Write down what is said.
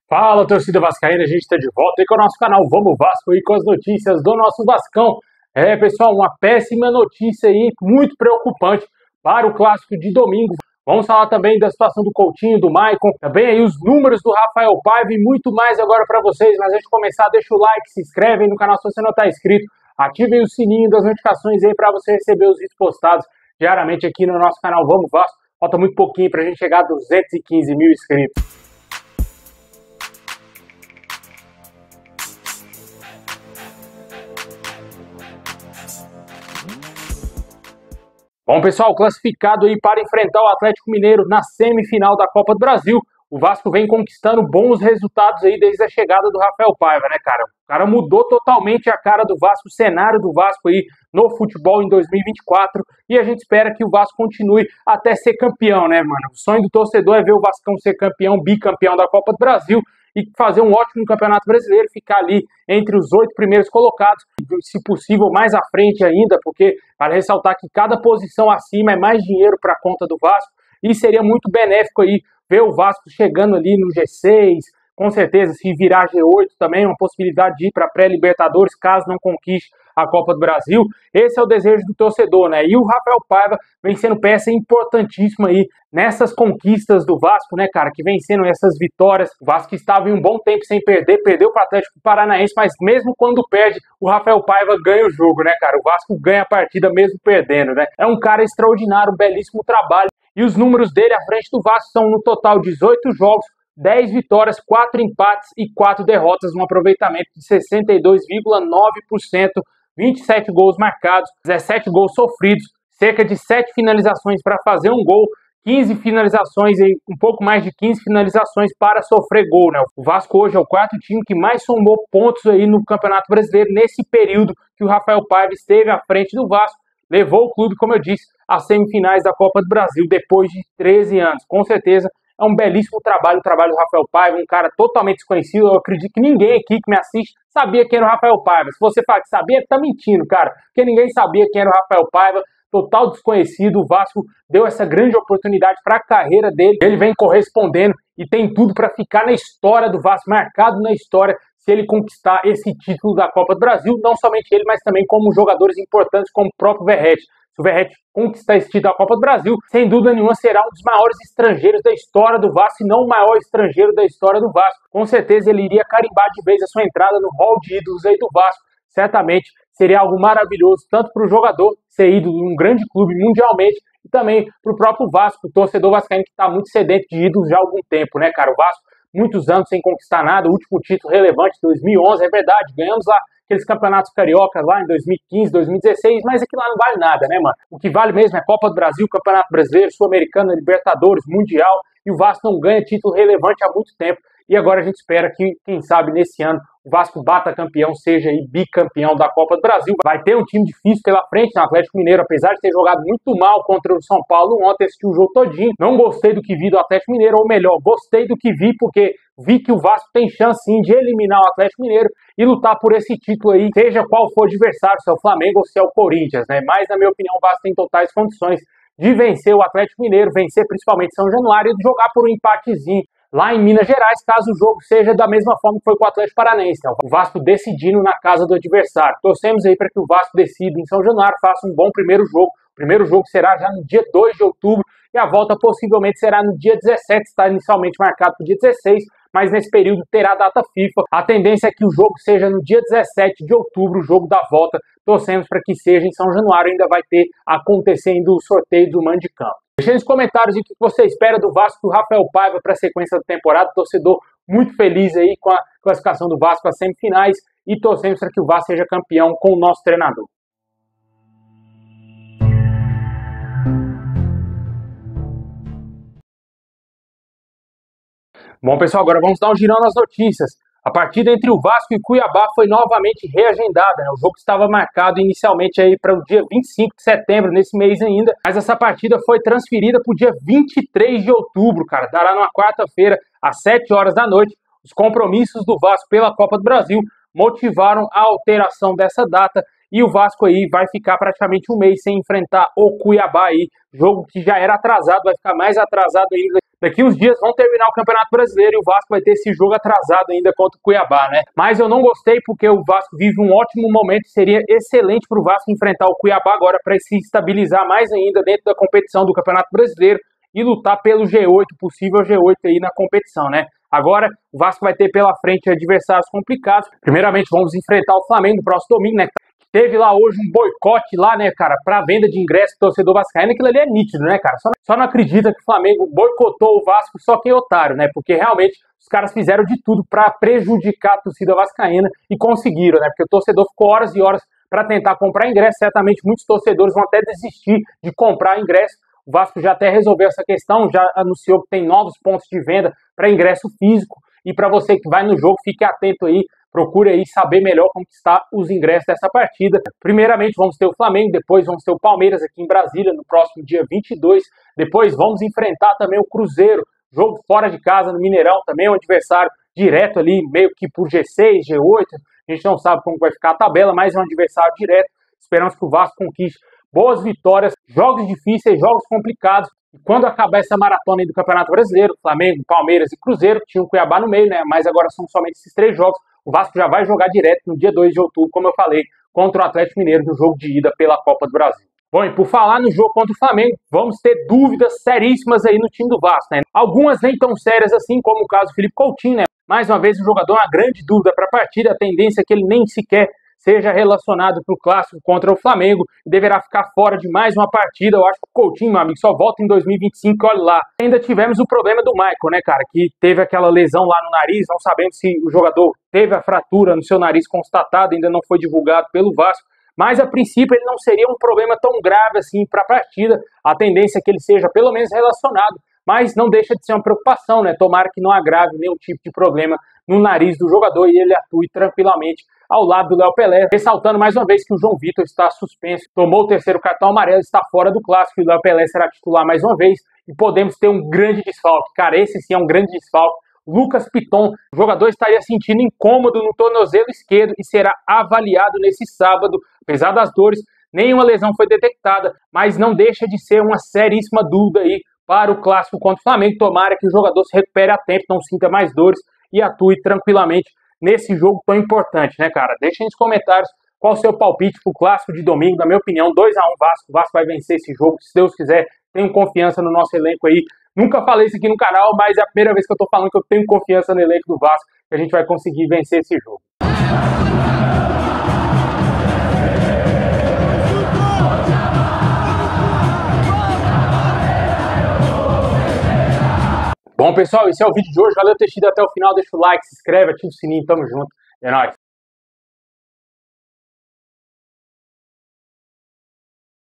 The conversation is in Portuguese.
Fala, torcida vascaína, a gente está de volta aí com o nosso canal Vamos Vasco aí com as notícias do nosso Vascão. Pessoal, uma péssima notícia aí, muito preocupante para o clássico de domingo. Vamos falar também da situação do Coutinho, do Maicon, também aí os números do Rafael Paiva e muito mais agora para vocês. Mas antes de começar, deixa o like, se inscreve aí no canal se você não está inscrito, ativem o sininho das notificações aí para você receber os vídeos postados diariamente aqui no nosso canal Vamos Vasco. Falta muito pouquinho para a gente chegar a 215 mil inscritos. Bom, pessoal, classificado aí para enfrentar o Atlético Mineiro na semifinal da Copa do Brasil. O Vasco vem conquistando bons resultados aí desde a chegada do Rafael Paiva, né, cara? O cara mudou totalmente a cara do Vasco, o cenário do Vasco aí no futebol em 2024. E a gente espera que o Vasco continue até ser campeão, né, mano? O sonho do torcedor é ver o Vascão ser campeão, bicampeão da Copa do Brasil e fazer um ótimo campeonato brasileiro, ficar ali entre os 8 primeiros colocados, se possível mais à frente ainda, porque vale ressaltar que cada posição acima é mais dinheiro para a conta do Vasco, e seria muito benéfico aí ver o Vasco chegando ali no G6, com certeza, se virar G8 também, uma possibilidade de ir para a pré-Libertadores, caso não conquiste a Copa do Brasil. Esse é o desejo do torcedor, né? E o Rafael Paiva vem sendo peça importantíssima aí nessas conquistas do Vasco, né, cara? Que vem sendo essas vitórias. O Vasco estava em um bom tempo sem perder, perdeu para o Atlético Paranaense, mas mesmo quando perde, o Rafael Paiva ganha o jogo, né, cara? O Vasco ganha a partida mesmo perdendo, né? É um cara extraordinário, um belíssimo trabalho. E os números dele à frente do Vasco são no total 18 jogos, 10 vitórias, 4 empates e 4 derrotas, um aproveitamento de 62,9%, 27 gols marcados, 17 gols sofridos, cerca de 7 finalizações para fazer um gol, 15 finalizações, e um pouco mais de 15 finalizações para sofrer gol, né? O Vasco hoje é o quarto time que mais somou pontos aí no Campeonato Brasileiro nesse período que o Rafael Paiva esteve à frente do Vasco. Levou o clube, como eu disse, às semifinais da Copa do Brasil depois de 13 anos. Com certeza é um belíssimo trabalho, o trabalho do Rafael Paiva, um cara totalmente desconhecido. Eu acredito que ninguém aqui que me assiste sabia quem era o Rafael Paiva. Se você fala que sabia, tá mentindo, cara, porque ninguém sabia quem era o Rafael Paiva, total desconhecido. O Vasco deu essa grande oportunidade para a carreira dele, ele vem correspondendo e tem tudo para ficar na história do Vasco, marcado na história, se ele conquistar esse título da Copa do Brasil, não somente ele, mas também como jogadores importantes como o próprio Verratti. Se o Verratti conquistar esse título da Copa do Brasil, sem dúvida nenhuma será um dos maiores estrangeiros da história do Vasco, se não o maior estrangeiro da história do Vasco. Com certeza ele iria carimbar de vez a sua entrada no hall de ídolos aí do Vasco. Certamente seria algo maravilhoso, tanto para o jogador ser ídolo de um grande clube mundialmente, e também para o próprio Vasco, o torcedor vascaíno que está muito sedento de ídolos já há algum tempo, né, cara? O Vasco, muitos anos sem conquistar nada, o último título relevante, 2011, é verdade, ganhamos lá aqueles campeonatos cariocas lá em 2015, 2016, mas aquilo lá não vale nada, né, mano? O que vale mesmo é Copa do Brasil, Campeonato Brasileiro, Sul-Americana, Libertadores, Mundial, e o Vasco não ganha título relevante há muito tempo, e agora a gente espera que, quem sabe, nesse ano, o Vasco bata campeão, seja aí bicampeão da Copa do Brasil. Vai ter um time difícil pela frente no Atlético Mineiro, apesar de ter jogado muito mal contra o São Paulo ontem, assisti o jogo todinho. Não gostei do que vi do Atlético Mineiro, ou melhor, gostei do que vi porque vi que o Vasco tem chance sim de eliminar o Atlético Mineiro e lutar por esse título aí, seja qual for o adversário, se é o Flamengo ou se é o Corinthians, né? Mas, na minha opinião, o Vasco tem totais condições de vencer o Atlético Mineiro, vencer principalmente São Januário e jogar por um empatezinho lá em Minas Gerais, caso o jogo seja da mesma forma que foi com o Atlético Paranaense, né? O Vasco decidindo na casa do adversário. Torcemos aí para que o Vasco decida em São Januário, faça um bom primeiro jogo. O primeiro jogo será já no dia 2 de outubro e a volta possivelmente será no dia 17, está inicialmente marcado para o dia 16, mas nesse período terá data FIFA. A tendência é que o jogo seja no dia 17 de outubro, o jogo da volta. Torcemos para que seja em São Januário, ainda vai ter acontecendo o sorteio do mando de campo. Deixe nos comentários o que você espera do Vasco, do Rafael Paiva para a sequência da temporada. Torcedor muito feliz aí com a classificação do Vasco às semifinais e torcemos para que o Vasco seja campeão com o nosso treinador. Bom, pessoal, agora vamos dar um girão nas notícias. A partida entre o Vasco e Cuiabá foi novamente reagendada, né? O jogo estava marcado inicialmente aí para o dia 25 de setembro, nesse mês ainda, mas essa partida foi transferida para o dia 23 de outubro, cara. Dará numa quarta-feira, às 7 horas da noite. Os compromissos do Vasco pela Copa do Brasil motivaram a alteração dessa data E o Vasco aí vai ficar praticamente um mês sem enfrentar o Cuiabá aí, jogo que já era atrasado, vai ficar mais atrasado ainda. Daqui uns dias vão terminar o Campeonato Brasileiro e o Vasco vai ter esse jogo atrasado ainda contra o Cuiabá, né? Mas eu não gostei porque o Vasco vive um ótimo momento, seria excelente para o Vasco enfrentar o Cuiabá agora para se estabilizar mais ainda dentro da competição do Campeonato Brasileiro e lutar pelo G8, possível G8 aí na competição, né? Agora, o Vasco vai ter pela frente adversários complicados. Primeiramente, vamos enfrentar o Flamengo no próximo domingo, né? Teve lá hoje um boicote lá, né, cara, pra venda de ingresso do torcedor vascaíno, aquilo ali é nítido, né, cara? Só não acredita que o Flamengo boicotou o Vasco só quem é otário, né? Porque realmente os caras fizeram de tudo pra prejudicar a torcida vascaína e conseguiram, né? Porque o torcedor ficou horas e horas pra tentar comprar ingresso. Certamente muitos torcedores vão até desistir de comprar ingresso. O Vasco já até resolveu essa questão, já anunciou que tem novos pontos de venda para ingresso físico. E para você que vai no jogo, fique atento aí, procure aí saber melhor conquistar os ingressos dessa partida. Primeiramente vamos ter o Flamengo, depois vamos ter o Palmeiras aqui em Brasília no próximo dia 22. Depois vamos enfrentar também o Cruzeiro, jogo fora de casa no Mineirão, também um adversário direto ali, meio que por G6, G8. A gente não sabe como vai ficar a tabela, mas é um adversário direto. Esperamos que o Vasco conquiste boas vitórias, jogos difíceis, jogos complicados. E quando acabar essa maratona aí do Campeonato Brasileiro, Flamengo, Palmeiras e Cruzeiro, tinha o Cuiabá no meio, né? Mas agora são somente esses 3 jogos. O Vasco já vai jogar direto no dia 2 de outubro, como eu falei, contra o Atlético Mineiro no jogo de ida pela Copa do Brasil. Bom, e por falar no jogo contra o Flamengo, vamos ter dúvidas seríssimas aí no time do Vasco, né? Algumas nem tão sérias assim, como o caso do Felipe Coutinho, né? Mais uma vez, o jogador é uma grande dúvida para a partida, a tendência é que ele nem sequer seja relacionado para o clássico contra o Flamengo e deverá ficar fora de mais uma partida. Eu acho que o Coutinho, meu amigo, só volta em 2025, olha lá. Ainda tivemos o problema do Michael, né, cara, que teve aquela lesão lá no nariz, não sabemos se o jogador teve a fratura no seu nariz constatada, ainda não foi divulgado pelo Vasco, mas a princípio ele não seria um problema tão grave assim para a partida. A tendência é que ele seja pelo menos relacionado, mas não deixa de ser uma preocupação, né? Tomara que não agrave nenhum tipo de problema no nariz do jogador e ele atue tranquilamente ao lado do Léo Pelé. Ressaltando mais uma vez que o João Vitor está suspenso, tomou o 3º cartão amarelo, está fora do clássico e o Léo Pelé será titular mais uma vez e podemos ter um grande desfalque. Cara, esse sim é um grande desfalque. Lucas Piton, o jogador estaria sentindo incômodo no tornozelo esquerdo e será avaliado nesse sábado. Apesar das dores, nenhuma lesão foi detectada, mas não deixa de ser uma seríssima dúvida aí para o clássico contra o Flamengo. Tomara que o jogador se recupere a tempo, não sinta mais dores e atue tranquilamente nesse jogo tão importante, né, cara? Deixem nos comentários qual o seu palpite pro clássico de domingo. Na minha opinião, 2-1 Vasco. O Vasco vai vencer esse jogo, se Deus quiser. Tenho confiança no nosso elenco aí. Nunca falei isso aqui no canal, mas é a primeira vez que eu tô falando que eu tenho confiança no elenco do Vasco, que a gente vai conseguir vencer esse jogo. Bom, pessoal, esse é o vídeo de hoje. Valeu por ter assistido até o final. Deixa o like, se inscreve, ativa o sininho. Tamo junto. É nóis.